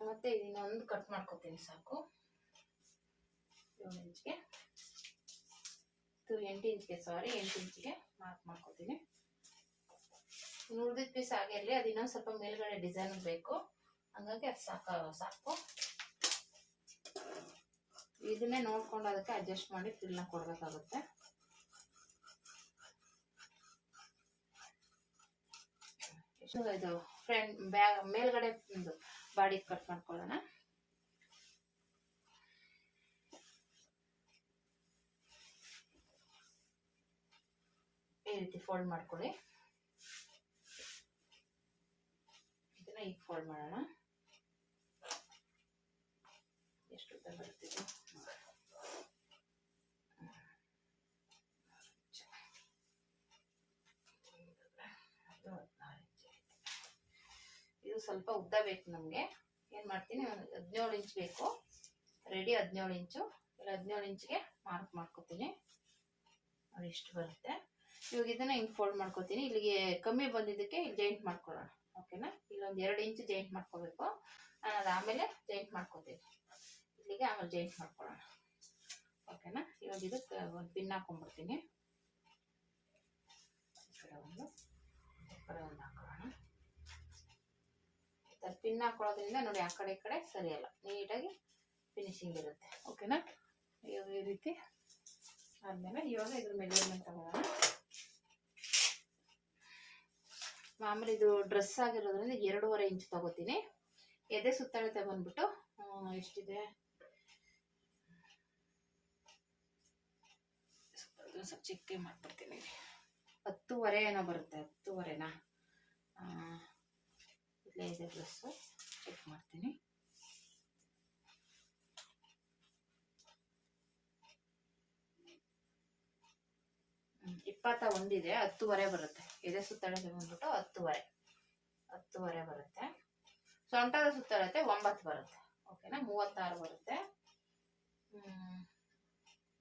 ಮತ್ತೆ ಇನ್ನೊಂದು ಕಟ್ ಮಾಡ್ಕೊತೀನಿ ಸಾಕು. 7 ಇಂಚ್ಗೆ 8 ಇಂಚ್ಗೆ ಸಾರಿ 8 ಇಂಚ್ಗೆ ಮಾರ್ಕ್ ಮಾಡ್ಕೊತೀನಿ. ಉಳಿದಿದ್ದ ಪೀಸ್ ಆಗಿರಲಿ, ಅದು ಇನ್ನೊಂದು ಸ್ವಲ್ಪ ಮೇಲ್ಗಡೆ ಡಿಸೈನ್ ಬೇಕು, ಹಂಗಾಗಿ ಅದು ಸಾಕು. ಇದನ್ನೇ ನೋಡ್ಕೊಂಡು ಅದಕ್ಕೆ ಅಡ್ಜಸ್ಟ್ ಮಾಡಿ ಫ್ರಿಲ್ನ ಕೊಡಬೇಕಾಗುತ್ತೆ. ಇದು ಫ್ರಂಟ್ ಮೇಲ್ಗಡೆ ಬಾಡಿ ಕಟ್ ಮಾಡ್ಕೊಳ್ಳೋಣ. ಈ ರೀತಿ ಫೋಲ್ಡ್ ಮಾಡ್ಕೊಳ್ಳಿ. ಇದನ್ನ ಈಗ ಫೋಲ್ಡ್ ಮಾಡೋಣ. ಎಷ್ಟು ಉದ್ದ ಬರ್ತಿದೆ? ಇದು ಸ್ವಲ್ಪ ಉದ್ದ ಬೇಕು ನಮಗೆ. ಏನು ಮಾಡ್ತೀನಿ, 17 ಇಂಚ್ ಬೇಕು. ರೆಡಿ 17 ಇಂಚು ಇಲ್ಲ 17 ಇಂಚ್ಗೆ ಮಾರ್ಕ್ ಮಾಡ್ಕೊತೀನಿ. ಅದು ಇಷ್ಟು ಬರುತ್ತೆ. ಇವಾಗ ಇದನ್ನ ಹಿಂಗೆ ಫೋಲ್ಡ್ ಮಾಡ್ಕೊತೀನಿ. ಇಲ್ಲಿಗೆ ಕಮ್ಮಿ ಬಂದಿದ್ದಕ್ಕೆ ಇಲ್ಲಿ ಜಾಯಿಂಟ್ ಮಾಡ್ಕೊಳ್ಳೋಣ. ಓಕೆನಾ? ಇಲ್ಲೊಂದು 2 ಇಂಚ್ ಜಾಯಿಂಟ್ ಮಾಡ್ಕೋಬೇಕು. ನಾನು ಅದು ಆಮೇಲೆ ಜಾಯಿಂಟ್ ಮಾಡ್ಕೊತೀನಿ. ಇಲ್ಲಿಗೆ ಆಮೇಲೆ ಜಾಯಿಂಟ್ ಮಾಡ್ಕೊಳ್ಳೋಣ. ಓಕೆನಾ? ಇವಾಗ ಇದಕ್ಕೆ ಒಂದು ಪಿನ್ ಹಾಕೊಂಡ್ಬಿಡ್ತೀನಿ. ಈ ಕಡೆ ಒಂದು ಹಾಕೊಳ್ಳೋಣ. ಪಿನ್ ಹಾಕೊಳ್ಳೋದ್ರಿಂದ ನೋಡಿ ಆ ಕಡೆ ಈ ಕಡೆ ಸರಿಯಲ್ಲ, ನೀಟಾಗಿ ಫಿನಿಶಿಂಗ್ ಇರುತ್ತೆ. ಓಕೆನಾ? ಇವಾಗ ಈ ರೀತಿ ಆದ್ಮೇಲೆ ಇವಾಗ ಇದ್ರ ಮೆಜರ್ಮೆಂಟ್ ತಗೋಣ. ಮಾಮೂಲಿ ಇದು ಡ್ರೆಸ್ ಆಗಿರೋದ್ರಿಂದ 2.5 ಇಂಚ್ ತಗೋತೀನಿ. ಎದೆ ಸುತ್ತಳತೆ ಬಂದ್ಬಿಟ್ಟು ಎಷ್ಟಿದೆ, ಸ್ವಲ್ಪ ಚೆಕ್ ಮಾಡ್ಬಿಡ್ತೀನಿ. 10.5 ಏನೋ ಬರುತ್ತೆ. 10.5ನಾ? ಇಲ್ಲೇ ಇದೆ ಡ್ರೆಸ್ಸು, ಚೆಕ್ ಮಾಡ್ತೀನಿ. ಇಪ್ಪತ್ತ ಒಂದಿದೆ, 10.5 ಬರುತ್ತೆ. ಎದೆ ಸುತ್ತಳತೆ ಬಂದ್ಬಿಟ್ಟು 10.5 ಬರುತ್ತೆ. ಸೊಂಟದ ಸುತ್ತಳತೆ 9 ಬರುತ್ತೆ. ಓಕೆನಾ? 36 ಬರುತ್ತೆ.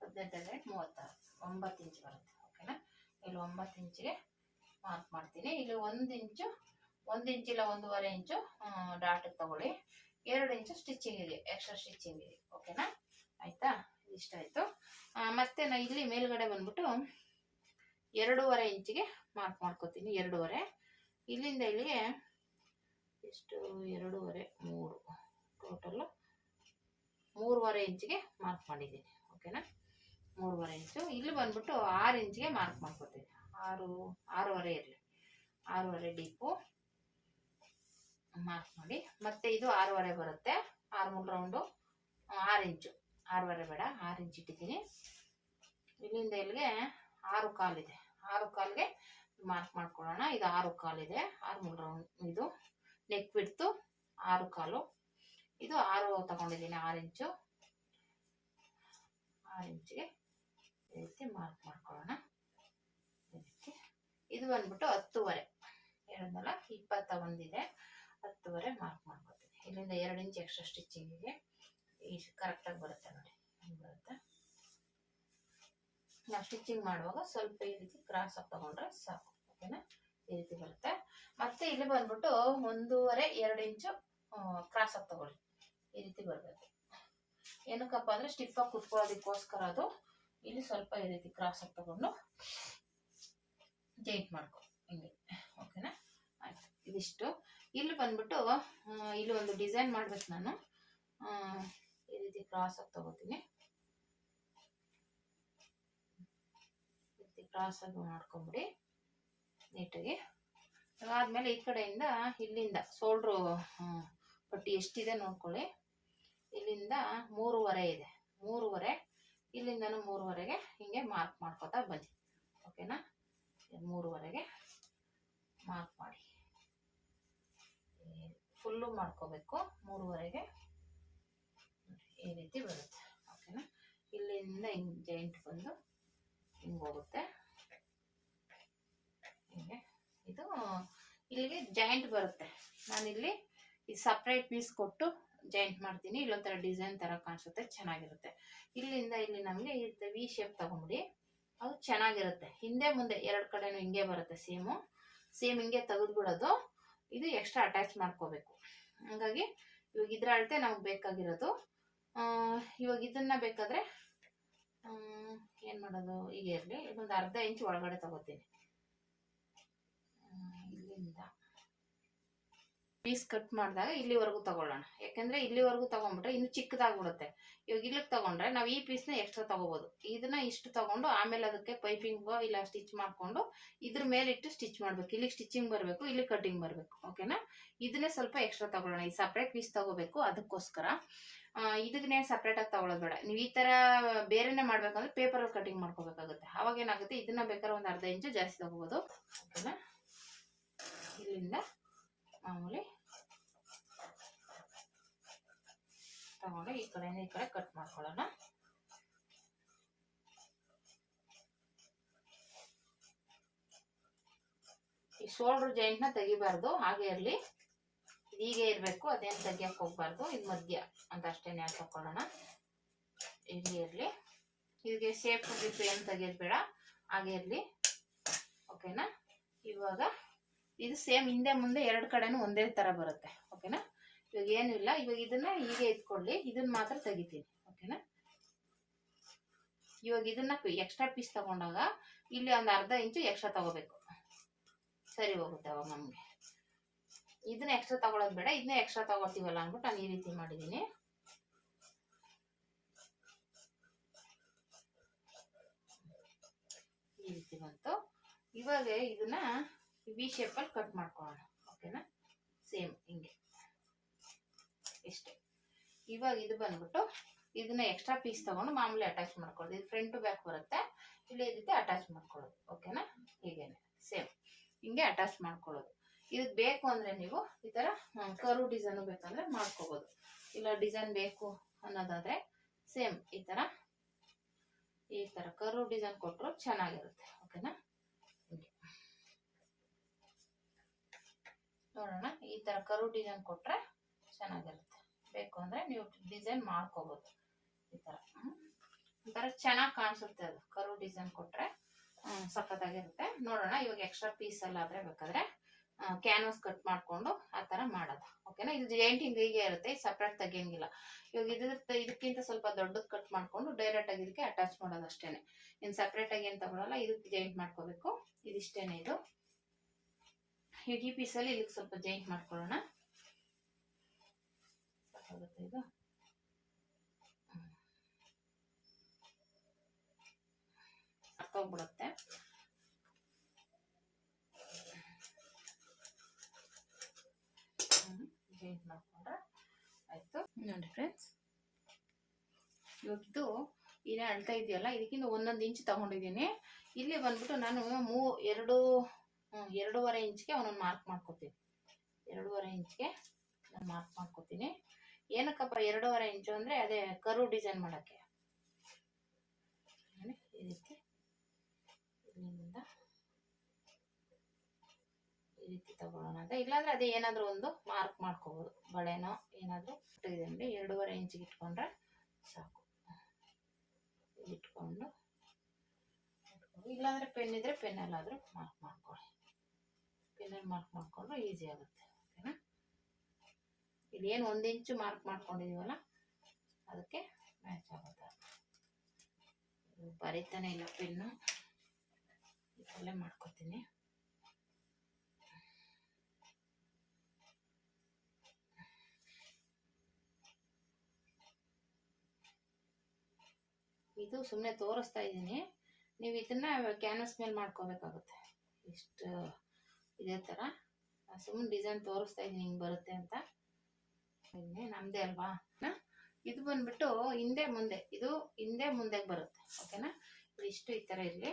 18 36 9 ಇಂಚ್ ಬರುತ್ತೆ. ಓಕೆನಾ? ಇಲ್ಲಿ 9 ಇಂಚಿಗೆ ಮಾರ್ಕ್ ಮಾಡ್ತೀನಿ. ಇಲ್ಲಿ 1 ಇಂಚು ಇಲ್ಲ 1.5 ಇಂಚು ಡಾಟ್ ತಗೊಳ್ಳಿ. 2 ಇಂಚು ಸ್ಟಿಚಿಂಗಿಗೆ, ಎಕ್ಸ್ಟ್ರಾ ಸ್ಟಿಚಿಂಗಿಗೆ. ಓಕೆನಾ? ಆಯ್ತಾ? ಇಷ್ಟ ಆಯ್ತು. ಮತ್ತೆ ನಾನು ಇಲ್ಲಿ ಮೇಲ್ಗಡೆ ಬಂದ್ಬಿಟ್ಟು 2.5 ಇಂಚಿಗೆ ಮಾರ್ಕ್ ಮಾಡ್ಕೊತೀನಿ. 2.5 ಇಲ್ಲಿಂದ ಇಲ್ಲಿಗೆ ಎಷ್ಟು, 2.5 3 ಟೋಟಲ್ 3.5 ಇಂಚಿಗೆ ಮಾರ್ಕ್ ಮಾಡಿದ್ದೀನಿ. ಓಕೆನಾ? 3.5 ಇಂಚು. ಇಲ್ಲಿ ಬಂದ್ಬಿಟ್ಟು 6 ಇಂಚಿಗೆ ಮಾರ್ಕ್ ಮಾಡ್ಕೊತೀನಿ. 6.5 ಇರಲಿ, 6.5 ಡೀಪು ಮಾರ್ಕ್ ಮಾಡಿ. ಮತ್ತೆ ಇದು 6.5 ಬರುತ್ತೆ. 6 ರೌಂಡು 6 ಇಂಚು, 6.5 ಬೇಡ, 6 ಇಂಚ್ ಇಟ್ಟಿದ್ದೀನಿ. ಇಲ್ಲಿಂದ ಇಲ್ಲಿಗೆ 6 ಕಾಲಿದೆ. 6 ಕಾಲ್ಗೆ ಮಾರ್ಕ್ ಮಾಡ್ಕೊಳ್ಳೋಣ. ಇದು 6 ಕಾಲಿದೆ. 6 ರೌಂಡ್. ಇದು ನೆಕ್ ಬಿಡ್ತು 6 ಕಾಲು. ಇದು 6 ತಗೊಂಡಿದ್ದೀನಿ. 6 ಇಂಚು, 6 ಇಂಚಿಗೆ ಈ ರೀತಿ ಮಾರ್ಕ್ ಮಾಡ್ಕೊಳ್ಳೋಣ. ಈ ರೀತಿ ಇದು ಬಂದ್ಬಿಟ್ಟು 10.5 ಹೇಳಿದ್ನಲ್ಲ, 21 ಇದೆ. 10.5 ಮಾರ್ಕ್ ಮಾಡ್ಕೊತೀನಿ. ಇಲ್ಲಿಂದ 2 ಇಂಚ್ ಎಕ್ಸ್ಟ್ರಾ ಸ್ಟಿಚಿಂಗಿಗೆ ಕರೆಕ್ಟಾಗಿ ಬರುತ್ತೆ ನೋಡಿ, ಹಿಂಗೆ ಬರುತ್ತೆ. ನಾವು ಸ್ಟಿಚಿಂಗ್ ಮಾಡುವಾಗ ಸ್ವಲ್ಪ ಈ ರೀತಿ ಕ್ರಾಸ್ ಆಗಿ ತಗೊಂಡ್ರೆ ಸಾಕು. ಓಕೆನಾ? ಈ ರೀತಿ ಬರುತ್ತೆ. ಮತ್ತೆ ಇಲ್ಲಿ ಬಂದ್ಬಿಟ್ಟು 1.5 2 ಇಂಚು ಕ್ರಾಸ್ ಆಗಿ ತಗೊಳ್ಳಿ. ಈ ರೀತಿ ಬರಬೇಕು. ಏನಕ್ಕಪ್ಪ ಅಂದರೆ ಸ್ಟಿಫ್ ಆಗಿ ಕುತ್ಕೊಳ್ಳೋದಕ್ಕೋಸ್ಕರ ಅದು. ಇಲ್ಲಿ ಸ್ವಲ್ಪ ಈ ರೀತಿ ಕ್ರಾಸ್ ಆಗಿ ತಗೊಂಡು ಜಾಯಿಂಟ್ ಮಾಡ್ಕೊ ಹಿಂಗೆ. ಓಕೆನಾ? ಆಯ್ತು. ಇದಿಷ್ಟು. ಇಲ್ಲಿ ಬಂದ್ಬಿಟ್ಟು ಇಲ್ಲಿ ಒಂದು ಡಿಸೈನ್ ಮಾಡ್ಬೇಕು ನಾನು. ಈ ರೀತಿ ಕ್ರಾಸ್ ಆಗಿ ತಗೋತೀನಿ. ಕ್ರಾಸ್ ಆಗಿ ಮಾಡ್ಕೊಂಬಿಡಿ ನೀಟಾಗಿ. ಅದಾದ್ಮೇಲೆ ಈ ಕಡೆಯಿಂದ ಇಲ್ಲಿಂದ ಶೋಲ್ಡ್ರು ಪಟ್ಟಿ ಎಷ್ಟಿದೆ ನೋಡ್ಕೊಳ್ಳಿ. ಇಲ್ಲಿಂದ 3.5 ಇದೆ. 3.5 ಇಲ್ಲಿಂದನೂ 3.5ಗೆ ಹಿಂಗೆ ಮಾರ್ಕ್ ಮಾಡ್ಕೊತಾ ಬನ್ನಿ. ಓಕೆನಾ? 3.5ಗೆ ಮಾರ್ಕ್ ಮಾಡಿ ಫುಲ್ಲು ಮಾಡ್ಕೋಬೇಕು. 3ವರೆಗೆ ಈ ರೀತಿ ಬರುತ್ತೆ. ಓಕೆನಾ, ಇಲ್ಲಿಂದ ಹಿಂಗೆ ಜಾಯಿಂಟ್ ಬಂದು ಹಿಂಗೆ ಹೋಗುತ್ತೆ. ಹಿಂಗೆ ಇದು ಇಲ್ಲಿಗೆ ಜಾಯಿಂಟ್ ಬರುತ್ತೆ. ನಾನಿಲ್ಲಿ ಈ ಸಪ್ರೇಟ್ ಪೀಸ್ ಕೊಟ್ಟು ಜಾಯಿಂಟ್ ಮಾಡ್ತೀನಿ. ಇಲ್ಲೊಂಥರ ಡಿಸೈನ್ ಥರ ಕಾಣಿಸುತ್ತೆ, ಚೆನ್ನಾಗಿರುತ್ತೆ. ಇಲ್ಲಿಂದ ಇಲ್ಲಿ ನಮಗೆ ವಿ ಶೇಪ್ ತಗೊಂಬಿಡಿ, ಅದು ಚೆನ್ನಾಗಿರುತ್ತೆ. ಹಿಂದೆ ಮುಂದೆ 2 ಕಡೆನೂ ಹಿಂಗೆ ಬರುತ್ತೆ. ಸೇಮ್ ಹಿಂಗೆ ತೆಗೆದ್ಬಿಡೋದು. ಇದು ಎಕ್ಸ್ಟ್ರಾ ಅಟ್ಯಾಚ್ ಮಾಡ್ಕೋಬೇಕು. ಹಾಗಾಗಿ ಇವಾಗ ಇದ್ರ ಅಳತೆ ನಮ್ಗೆ ಬೇಕಾಗಿರೋದು. ಇವಾಗ ಇದನ್ನ ಬೇಕಾದ್ರೆ ಏನು ಮಾಡೋದು, ಈಗ ಇರಲಿ, ಇದೊಂದು ಅರ್ಧ ಇಂಚ್ ಒಳಗಡೆ ತಗೋತೀನಿ. ಇಲ್ಲಿಂದ ಪೀಸ್ ಕಟ್ ಮಾಡಿದಾಗ ಇಲ್ಲಿವರೆಗೂ ತಗೊಳ್ಳೋಣ. ಯಾಕಂದ್ರೆ ಇಲ್ಲಿವರೆಗೂ ತಗೊಂಡ್ಬಿಟ್ರೆ ಇನ್ನು ಚಿಕ್ಕದಾಗ್ಬಿಡುತ್ತೆ. ಇವಾಗ ಇಲ್ಲಿಗೆ ತಗೊಂಡ್ರೆ ನಾವು ಈ ಪೀಸ್ನ ಎಕ್ಸ್ಟ್ರಾ ತಗೋಬಹುದು. ಇದನ್ನ ಇಷ್ಟು ತಗೊಂಡು ಆಮೇಲೆ ಅದಕ್ಕೆ ಪೈಪಿಂಗ್ ಇಲ್ಲ ಸ್ಟಿಚ್ ಮಾಡ್ಕೊಂಡು ಇದ್ರ ಮೇಲೆ ಇಟ್ಟು ಸ್ಟಿಚ್ ಮಾಡ್ಬೇಕು. ಇಲ್ಲಿಗೆ ಸ್ಟಿಚಿಂಗ್ ಬರಬೇಕು, ಇಲ್ಲಿ ಕಟಿಂಗ್ ಬರಬೇಕು. ಓಕೆನಾ, ಇದನ್ನೇ ಸ್ವಲ್ಪ ಎಕ್ಸ್ಟ್ರಾ ತಗೊಳ್ಳೋಣ. ಈ ಸಪ್ರೇಟ್ ಪೀಸ್ ತಗೋಬೇಕು, ಅದಕ್ಕೋಸ್ಕರ ಇದನ್ನೇ ಸಪ್ರೇಟ್ ಆಗಿ ತಗೊಳ್ಳೋದು ಬೇಡ. ನೀವು ಈ ತರ ಬೇರೆನೆ ಮಾಡ್ಬೇಕಂದ್ರೆ ಪೇಪರಲ್ಲಿ ಕಟಿಂಗ್ ಮಾಡ್ಕೋಬೇಕಾಗುತ್ತೆ. ಅವಾಗ ಏನಾಗುತ್ತೆ, ಇದನ್ನ ಬೇಕಾದ್ರೆ ಒಂದು ಅರ್ಧ ಇಂಚು ಜಾಸ್ತಿ ತಗೋಬಹುದು. ಓಕೆನಾ, ಇಲ್ಲಿಂದ ಮಾಮೂಲಿ ತಗೊಂಡು ಈ ಕಡೆಯಿಂದ ಈ ಕಡೆ ಕಟ್ ಮಾಡ್ಕೊಳ್ಳೋಣ. ಈ ಶೋಲ್ಡರ್ ಜಾಯಿಂಟ್ ನ ತೆಗಿಬಾರ್ದು, ಹಾಗೆ ಇರಲಿ. ಹೀಗೆ ಇರಬೇಕು, ಅದೇನು ತೆಗಿಯಕ್ಕೆ ಹೋಗ್ಬಾರ್ದು. ಇದು ಮಧ್ಯ ಅಂತ ಅಷ್ಟೇನೆ ಹಾಕೊಳ್ಳೋಣ. ಇಲ್ಲಿ ಇರಲಿ. ಇದಕ್ಕೆ ಶೇಪ್ ಗಿಪ್ ಏನು ತೆಗಿಯೋದು ಬೇಡ, ಹಾಗೆ ಇರಲಿ. ಓಕೆನಾ, ಇವಾಗ ಇದು ಸೇಮ್ ಹಿಂದೆ ಮುಂದೆ 2 ಕಡೆನೂ ಒಂದೇ ತರ ಬರುತ್ತೆ. ಓಕೆನಾ, ಇವಾಗ ಏನು ಇಲ್ಲ. ಇವಾಗ ಇದನ್ನ ಹೀಗೆ ಇಟ್ಕೊಳ್ಳಿ, ಇದನ್ನ ಮಾತ್ರ ತೆಗಿತೀನಿ. ಓಕೆನಾ, ಇವಾಗ ಇದನ್ನ ಎಕ್ಸ್ಟ್ರಾ ಪೀಸ್ ತಗೊಂಡಾಗ ಇಲ್ಲಿ ಒಂದು ಅರ್ಧ ಇಂಚು ಎಕ್ಸ್ಟ್ರಾ ತಗೋಬೇಕು, ಸರಿ ಹೋಗುತ್ತೆ. ಅವಾಗ ನಮ್ಗೆ ಇದನ್ನ ಎಕ್ಸ್ಟ್ರಾ ತಗೊಳ್ಳೋದು ಬೇಡ, ಇದನ್ನ ಎಕ್ಸ್ಟ್ರಾ ತಗೋತೀವಲ್ಲ ಅಂದ್ಬಿಟ್ಟು ನಾನು ಈ ರೀತಿ ಮಾಡಿದ್ದೀನಿ. ಈ ರೀತಿ ಬಂತು. ಇವಾಗ ಇದನ್ನ ವಿ ಶೇಪ್ ಅಲ್ಲಿ ಕಟ್ ಮಾಡ್ಕೊಳ್ಳೋಣ. ಓಕೆನಾ, ಸೇಮ್ ಹಿಂಗೆ ಇಷ್ಟೇ. ಇವಾಗ ಇದು ಬಂದ್ಬಿಟ್ಟು ಇದನ್ನ ಎಕ್ಸ್ಟ್ರಾ ಪೀಸ್ ತಗೊಂಡು ಮಾಮೂಲಿ ಅಟ್ಯಾಚ್ ಮಾಡ್ಕೊಳ್ಳೋದು. ಇದು ಫ್ರಂಟ್ ಬ್ಯಾಕ್ ಬರುತ್ತೆ, ಇಲ್ಲಿ ಈ ರೀತಿ ಅಟ್ಯಾಚ್ ಮಾಡ್ಕೊಳ್ಳೋದು. ಓಕೆನಾ, ಹೀಗೇನೆ ಸೇಮ್ ಹಿಂಗೆ ಅಟ್ಯಾಚ್ ಮಾಡ್ಕೊಳ್ಳೋದು. ಇದಕ್ಕೆ ಬೇಕು ಅಂದ್ರೆ ನೀವು ಈ ತರ ಕರ್ವ್ ಡಿಸೈನ್ ಬೇಕಂದ್ರೆ ಮಾಡ್ಕೋಬಹುದು. ಇಲ್ಲ ಡಿಸೈನ್ ಬೇಕು ಅನ್ನೋದಾದ್ರೆ ಸೇಮ್ ಈ ತರ ಕರ್ವ್ ಡಿಸೈನ್ ಕೊಟ್ಟರು ಚೆನ್ನಾಗಿರುತ್ತೆ. ಓಕೆನಾ, ನೋಡೋಣ. ಈ ತರ ಕರ್ವ್ ಡಿಸೈನ್ ಕೊಟ್ರೆ ಚೆನ್ನಾಗಿರುತ್ತೆ. ಬೇಕು ಅಂದ್ರೆ ನೀವು ಡಿಸೈನ್ ಮಾಡ್ಕೋಬಹುದು. ಈ ತರ ಚೆನ್ನಾಗಿ ಕಾಣಿಸುತ್ತೆ. ಅದು ಕರ್ವ್ ಡಿಸೈನ್ ಕೊಟ್ರೆ ಸಖತ್ತಾಗಿರುತ್ತೆ. ನೋಡೋಣ, ಇವಾಗ ಎಕ್ಸ್ಟ್ರಾ ಪೀಸ್ ಎಲ್ಲ ಆದ್ರೆ ಬೇಕಾದ್ರೆ ಕ್ಯಾನ್ವಾಸ್ ಕಟ್ ಮಾಡ್ಕೊಂಡು ಆ ತರ ಮಾಡೋದು. ಓಕೆನಾ, ಇದು ಜಾಯಿಂಟಿಂಗ್ ಹೀಗೆ ಇರುತ್ತೆ, ಸಪ್ರೇಟ್ ತೆಗಿಯಂಗಿಲ್ಲ. ಇವಾಗ ಇದಕ್ಕಿಂತ ಸ್ವಲ್ಪ ದೊಡ್ಡದು ಕಟ್ ಮಾಡ್ಕೊಂಡು ಡೈರೆಕ್ಟ್ ಆಗಿ ಇದಕ್ಕೆ ಅಟ್ಯಾಚ್ ಮಾಡೋದು ಅಷ್ಟೇನೆ. ಇನ್ನು ಸಪ್ರೇಟ್ ಆಗಿ ಏನು ತಗೊಳಲ್ಲ, ಇದಕ್ಕೆ ಜಾಯಿಂಟ್ ಮಾಡ್ಕೋಬೇಕು. ಇದಿಷ್ಟೇನೆ. ಇದು ಈ ಪೀಸಲ್ಲಿ ಇದಕ್ಕೆ ಸ್ವಲ್ಪ ಜಾಯಿಂಟ್ ಮಾಡ್ಕೊಳ್ಳೋಣ. ಸಾಕಾಗುತ್ತೆ ಇದು. ಅರ್ಥೋಗ್ಬಿಡುತ್ತೆ. ಜಾಯಿಂಟ್ ಮಾಡ್ಕೊಂಡ್ರೆ ಆಯ್ತು. ನೋಡಿ ಫ್ರೆಂಡ್ಸ್, ಇವತ್ತು ಇದೇ ಅಳ್ತಾ ಇದೆಯಲ್ಲ, ಇದಕ್ಕಿಂತ 1 ಇಂಚ್ ತಗೊಂಡಿದ್ದೀನಿ. ಇಲ್ಲಿ ಬಂದ್ಬಿಟ್ಟು ನಾನು 2.5 ಇಂಚ್ಗೆ ಅವನನ್ನು ಮಾರ್ಕ್ ಮಾಡ್ಕೋತೀನಿ. 2.5 ಇಂಚ್ಗೆ ನಾನು ಮಾರ್ಕ್ ಮಾಡ್ಕೋತೀನಿ. ಏನಕ್ಕಪ್ಪ 2.5 ಇಂಚು ಅಂದ್ರೆ ಅದೇ ಕರ್ವ್ ಡಿಸೈನ್ ಮಾಡಕ್ಕೆ. ಈ ರೀತಿ ಇಲ್ಲಿಂದ ಈ ರೀತಿ ತಗೊಳ್ಳೋಣ ಅಂತ. ಇಲ್ಲಾಂದ್ರೆ ಅದೇ ಏನಾದ್ರು ಒಂದು ಮಾರ್ಕ್ ಮಾಡ್ಕೋಬಹುದು, ಬಳೆನೋ ಏನಾದ್ರು. ಇದೆ 2.5 ಇಂಚಿಗೆ ಇಟ್ಕೊಂಡ್ರೆ ಸಾಕು. ಇಟ್ಕೊಂಡು ಇಲ್ಲಾಂದ್ರೆ ಪೆನ್ ಇದ್ರೆ ಪೆನ್ನಲ್ಲಾದ್ರೂ ಮಾರ್ಕ್ ಮಾಡ್ಕೊಳ್ಳಿ. ಪೆನ್ನಲ್ಲಿ ಮಾರ್ಕ್ ಮಾಡ್ಕೊಂಡ್ರೆ ಈಸಿ ಆಗುತ್ತೆ. ಓಕೆನಾ, ಇಲ್ಲಿ ಏನು 1 ಇಂಚು ಮಾರ್ಕ್ ಮಾಡ್ಕೊಂಡಿದೀವಲ್ಲ ಅದಕ್ಕೆ ಮ್ಯಾಚ್ ಆಗುತ್ತೆ. ಬರೀತಾನೆ ಇಲ್ಲ ಪೆನ್ನು, ಇದರಲ್ಲೇ ಮಾಡ್ಕೊತೀನಿ. ಇದು ಸುಮ್ಮನೆ ತೋರಿಸ್ತಾ ಇದ್ದೀನಿ. ನೀವು ಇದನ್ನ ಕ್ಯಾನ್ವಸ್ ಮೇಲೆ ಮಾಡ್ಕೋಬೇಕಾಗುತ್ತೆ. ಇಷ್ಟು ಇದೇ ಥರ ಸುಮ್ಮನೆ ಡಿಸೈನ್ ತೋರಿಸ್ತಾ ಇದ್ದೀನಿ, ಹಿಂಗೆ ಬರುತ್ತೆ ಅಂತ. ನಮ್ಮದೇ ಅಲ್ವಾ. ಇದು ಬಂದ್ಬಿಟ್ಟು ಹಿಂದೆ ಮುಂದೆ, ಇದು ಹಿಂದೆ ಮುಂದೆಗೆ ಬರುತ್ತೆ. ಓಕೆನಾ, ಇಷ್ಟು ಈ ಥರ ಇರಲಿ.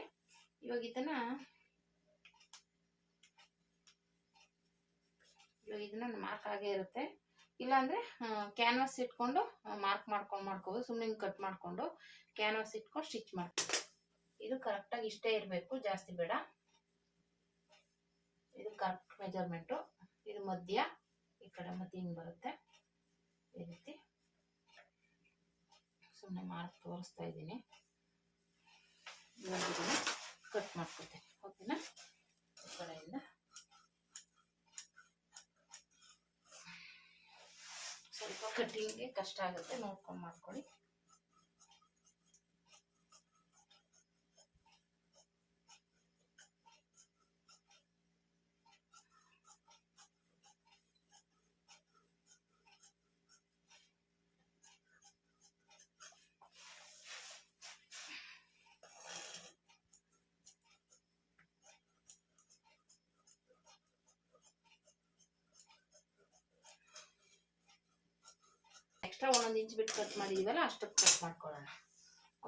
ಇವಾಗ ಇದನ್ನ ಇದನ್ನ ಮಾರ್ಕ್ ಆಗೇ ಇರುತ್ತೆ. ಇಲ್ಲಾಂದರೆ ಕ್ಯಾನ್ವಾಸ್ ಇಟ್ಕೊಂಡು ಮಾರ್ಕ್ ಮಾಡ್ಕೋಬೋದು. ಸುಮ್ಮನೆ ಕಟ್ ಮಾಡಿಕೊಂಡು ಕ್ಯಾನ್ವಾಸ್ ಇಟ್ಕೊಂಡು ಸ್ಟಿಚ್ ಮಾಡಿ. ಇದು ಕರೆಕ್ಟಾಗಿ ಇಷ್ಟೇ ಇರಬೇಕು, ಜಾಸ್ತಿ ಬೇಡ. ಇದು ಕರೆಕ್ಟ್ ಮೆಜರ್ಮೆಂಟು. ಇದು ಮಧ್ಯ, ಈ ಕಡೆ ಮತ್ತೆ ಹಿಂಗೆ ಬರುತ್ತೆ. ಈ ರೀತಿ ಸುಮ್ಮನೆ ಮಾರ್ಕ್ ತೋರಿಸ್ತಾ ಇದ್ದೀನಿ. ಇವಾಗ ಇದನ್ನು ಕಟ್ ಮಾಡ್ಕೊತೀನಿ. ಓಕೆನಾ? ಈ ಕಡೆಯಿಂದ ಸ್ವಲ್ಪ ಕಟ್ಟಿಂಗ್ಗೆ ಕಷ್ಟ ಆಗುತ್ತೆ, ನೋಡ್ಕೊಂಡು ಮಾಡ್ಕೊಳ್ಳಿ. ಎಕ್ಸ್ಟ್ರಾ 1 ಇಂಚ್ ಬಿಟ್ಟು ಕಟ್ ಮಾಡಿದೀವಲ್ಲ, ಅಷ್ಟಕ್ಕೆ ಕಟ್ ಮಾಡ್ಕೊಳ್ಳೋಣ.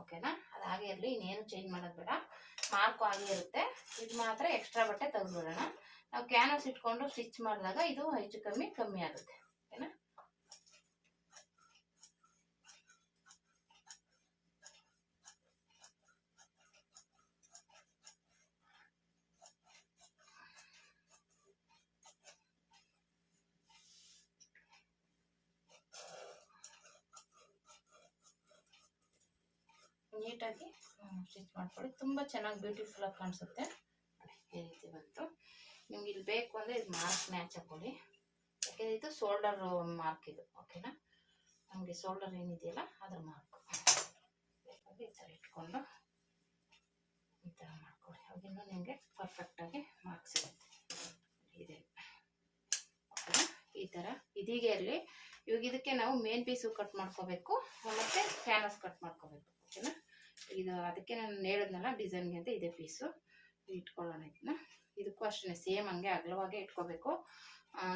ಓಕೆನಾ? ಅದು ಹಾಗೆ ಇರಲಿ, ಇನ್ನೇನು ಚೇಂಜ್ ಮಾಡೋದು ಬೇಡ. ಮಾರ್ಕು ಹಾಗೆ ಇರುತ್ತೆ. ಇದು ಮಾತ್ರ ಎಕ್ಸ್ಟ್ರಾ ಬಟ್ಟೆ ತೆಗೆದುಬಿಡೋಣ. ನಾವು ಕ್ಯಾನ್ವಾಸ್ ಇಟ್ಕೊಂಡು ಸ್ಟಿಚ್ ಮಾಡಿದಾಗ ಇದು ಹೆಚ್ಚು ಕಮ್ಮಿ ಆಗುತ್ತೆ. ಓಕೆನಾ? ನೀಟಾಗಿ ಸ್ಟಿಚ್ ಮಾಡ್ಕೊಳ್ಳಿ. ತುಂಬ ಚೆನ್ನಾಗಿ ಬ್ಯೂಟಿಫುಲ್ ಆಗಿ ಕಾಣಿಸುತ್ತೆ. ಈ ರೀತಿ ಬಂತು. ನಿಮ್ಗೆ ಇಲ್ಲಿ ಬೇಕು ಅಂದರೆ ಇದು ಮಾರ್ಕ್ ಮ್ಯಾಚ್ ಹಾಕೊಳ್ಳಿ. ಯಾಕೆಂದರೆ ಇದು ಶೋಲ್ಡರ್ ಮಾರ್ಕ್ ಇದು. ಓಕೆನಾ? ನಮಗೆ ಶೋಲ್ಡರ್ ಏನಿದೆಯಲ್ಲ ಅದ್ರ ಮಾರ್ಕ್ ಬೇಕಾಗಿ ಈ ಥರ ಇಟ್ಕೊಂಡು ಈ ಥರ ಮಾಡ್ಕೊಳ್ಳಿ. ಅವಾಗಿನ್ನೂ ನಿಮಗೆ ಪರ್ಫೆಕ್ಟಾಗಿ ಮಾರ್ಕ್ ಸಿಗುತ್ತೆ. ಇದೆ. ಓಕೆನಾ? ಈ ಥರ ಇದೀಗೆ ಇರಲಿ. ಇವಾಗ ಇದಕ್ಕೆ ನಾವು ಮೇನ್ ಪೀಸು ಕಟ್ ಮಾಡ್ಕೋಬೇಕು, ಮತ್ತು ಕ್ಯಾನ್ವಾಸ್ ಕಟ್ ಮಾಡ್ಕೋಬೇಕು. ಓಕೆನಾ? ಇದು ಅದಕ್ಕೆ ನಾನು ಹೇಳಿದ್ನಲ್ಲ ಡಿಸೈನ್ಗೆ ಅಂತ ಇದೇ ಪೀಸು ಇಟ್ಕೊಳ್ಳೋಣ. ಇದನ್ನ ಇದಕ್ಕೂ ಅಷ್ಟೇ ಸೇಮ್ ಹಂಗೆ ಅಗಲವಾಗೇ ಇಟ್ಕೋಬೇಕು.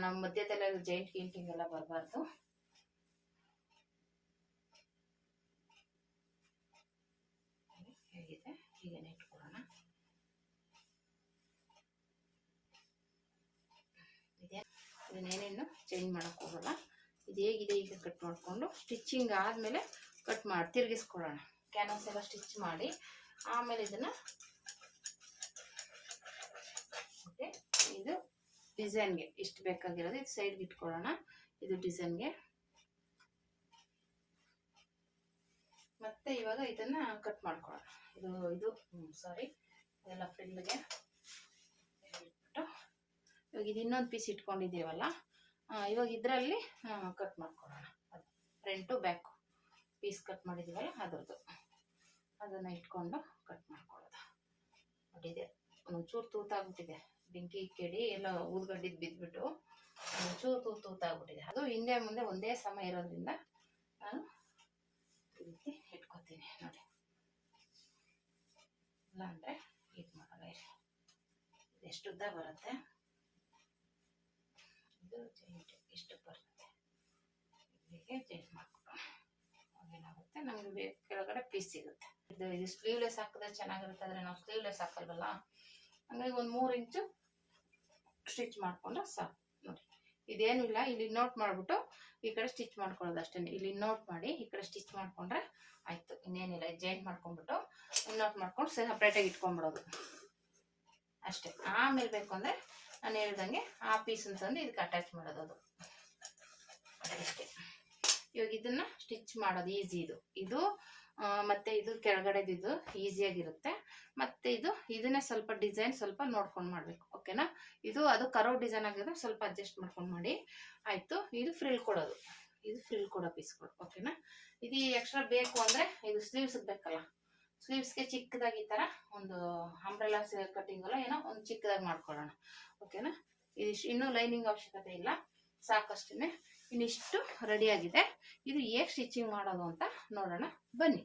ನಮ್ಮ ಮಧ್ಯದಲ್ಲೆಲ್ಲ ಜೈಂಟ್ ಗಿಂಟಿಂಗ್ ಎಲ್ಲ ಬರಬಾರ್ದು. ಹೇಗಿದೆ ಹೀಗೇನೆ ಇಟ್ಕೊಳ್ಳೋಣ. ಇದನ್ನೇನೇನು ಚೇಂಜ್ ಮಾಡೋಕ್ಕೆ ಹೋಗಲ್ಲ. ಇದು ಹೇಗಿದೆ ಈಗ ಕಟ್ ಮಾಡಿಕೊಂಡು ಸ್ಟಿಚಿಂಗ್ ಆದಮೇಲೆ ಕಟ್ ಮಾಡಿ ತಿರುಗಿಸ್ಕೊಳ್ಳೋಣ. ಕ್ಯಾನ್ವಾಸ್ ಎಲ್ಲ ಸ್ಟಿಚ್ ಮಾಡಿ ಆಮೇಲೆ ಇದನ್ನು ಓಕೆ. ಇದು ಡಿಸೈನ್ಗೆ ಇಷ್ಟು ಬೇಕಾಗಿರೋದು ಇದು ಸೈಡ್ಗೆ ಇಟ್ಕೊಳ್ಳೋಣ. ಇದು ಡಿಸೈನ್ಗೆ. ಮತ್ತೆ ಇವಾಗ ಇದನ್ನು ಕಟ್ ಮಾಡ್ಕೊಳ್ಳೋಣ. ಇದು ಸಾರಿ ಇದೆಲ್ಲ ಫ್ರಿಲ್ಗೆ ಇಟ್ಬಿಟ್ಟು ಇವಾಗ ಇದು ಇನ್ನೊಂದು ಪೀಸ್ ಇಟ್ಕೊಂಡಿದ್ದೀವಲ್ಲ, ಇವಾಗ ಇದರಲ್ಲಿ ಕಟ್ ಮಾಡ್ಕೊಳ್ಳೋಣ. ಅದು ಫ್ರಂಟು ಬ್ಯಾಕು ಪೀಸ್ ಕಟ್ ಮಾಡಿದ್ದೀವಲ್ಲ ಅದ್ರದ್ದು ಅದನ್ನು ಇಟ್ಕೊಂಡು ಕಟ್ ಮಾಡ್ಕೊಳ್ಳೋದು. ನೋಡಿದೆ ಒಂಚೂರು ತೂತಾಗ್ಬಿಟ್ಟಿದೆ. ಬೆಂಕಿ ಕೆಡಿ ಎಲ್ಲ ಊದ್ಗಡ್ಡಿದ್ದು ಬಿದ್ದುಬಿಟ್ಟು ಒಂಚೂರು ತೂತಾಗ್ಬಿಟ್ಟಿದೆ. ಅದು ಹಿಂದೆ ಮುಂದೆ ಒಂದೇ ಸಮ ಇರೋದ್ರಿಂದ ನಾನು ಈ ರೀತಿ ಇಟ್ಕೊತೀನಿ. ನೋಡಿ, ಇಲ್ಲಾಂದರೆ ಇದು ಮಾಡಲ್ಲ. ಇದೆಷ್ಟು ಉದ್ದ ಬರುತ್ತೆ, ಇದು ಜೈಂಟ್ ಇಷ್ಟು ಬರುತ್ತೆ. ಇಲ್ಲಿಗೆ ಜೈಂಟ್ ಮಾಡ್ಕೊಳ್ಳೋಣ. ಏನಾಗುತ್ತೆ ನಮಗೆ ಕೆಳಗಡೆ ಪೀಸ್ ಸಿಗುತ್ತೆ. ಇದು ಸ್ಲೀವ್ಲೆಸ್ ಹಾಕಿದ್ರೆ ಚೆನ್ನಾಗಿರುತ್ತೆ. ಆದರೆ ನಾವು ಸ್ಲೀವ್ಲೆಸ್ ಹಾಕಲ್ವಲ್ಲ, ಹಂಗಾಗಿ ಒಂದು 3 ಇಂಚು ಸ್ಟಿಚ್ ಮಾಡಿಕೊಂಡ್ರೆ ಸಾಕು. ನೋಡಿ, ಇದೇನು ಇಲ್ಲ. ಇಲ್ಲಿ ನೋಟ್ ಮಾಡಿಬಿಟ್ಟು ಈ ಕಡೆ ಸ್ಟಿಚ್ ಮಾಡ್ಕೊಳ್ಳೋದು ಅಷ್ಟೇ. ಇಲ್ಲಿ ನೋಟ್ ಮಾಡಿ ಈ ಕಡೆ ಸ್ಟಿಚ್ ಮಾಡಿಕೊಂಡ್ರೆ ಆಯಿತು. ಇನ್ನೇನಿಲ್ಲ. ಜಾಯಿಂಟ್ ಮಾಡ್ಕೊಂಡ್ಬಿಟ್ಟು ನೋಟ್ ಮಾಡ್ಕೊಂಡು ಸಪ್ರೇಟಾಗಿ ಇಟ್ಕೊಂಡ್ಬಿಡೋದು ಅಷ್ಟೇ. ಆಮೇಲೆ ಬೇಕು ಅಂದರೆ ನಾನು ಹೇಳ್ದಂಗೆ ಆ ಪೀಸ್ ಅಂತಂದು ಇದಕ್ಕೆ ಅಟ್ಯಾಚ್ ಮಾಡೋದು. ಅದು ಅಷ್ಟೇ. ಇವಾಗ ಇದನ್ನು ಸ್ಟಿಚ್ ಮಾಡೋದು ಈಸಿ. ಇದು ಮತ್ತು ಇದು ಕೆಳಗಡೆದಿದ್ದು ಈಸಿಯಾಗಿರುತ್ತೆ. ಮತ್ತು ಇದನ್ನೇ ಸ್ವಲ್ಪ ಡಿಸೈನ್ ಸ್ವಲ್ಪ ನೋಡ್ಕೊಂಡು ಮಾಡಬೇಕು. ಓಕೆನಾ? ಅದು ಕರ್ವ್ ಡಿಸೈನ್ ಆಗಿದ್ರೆ ಸ್ವಲ್ಪ ಅಡ್ಜಸ್ಟ್ ಮಾಡ್ಕೊಂಡು ಮಾಡಿ. ಆಯಿತು. ಇದು ಫ್ರಿಲ್ ಕೊಡೋದು. ಇದು ಫ್ರಿಲ್ ಕೊಡೋ ಪೀಸ್ಗಳು. ಓಕೆನಾ? ಇದು ಎಕ್ಸ್ಟ್ರಾ ಬೇಕು ಅಂದರೆ ಇದು ಸ್ಲೀವ್ಸ್ಗೆ ಬೇಕಲ್ಲ, ಸ್ಲೀವ್ಸ್ಗೆ ಚಿಕ್ಕದಾಗಿ ಈ ಥರ ಒಂದು ಅಂಬ್ರೆಲಾ ಕಟ್ಟಿಂಗ್ ಅಲ್ಲ ಏನೋ ಒಂದು ಚಿಕ್ಕದಾಗಿ ಮಾಡ್ಕೊಳ್ಳೋಣ. ಓಕೆನಾ? ಇನ್ನೂ ಲೈನಿಂಗ್ ಅವಶ್ಯಕತೆ ಇಲ್ಲ, ಸಾಕಷ್ಟೇ. ಇನ್ನಿಷ್ಟು ರೆಡಿಯಾಗಿದೆ. ಇದು ಹೇಗೆ ಸ್ಟಿಚಿಂಗ್ ಮಾಡೋದು ಅಂತ ನೋಡೋಣ ಬನ್ನಿ.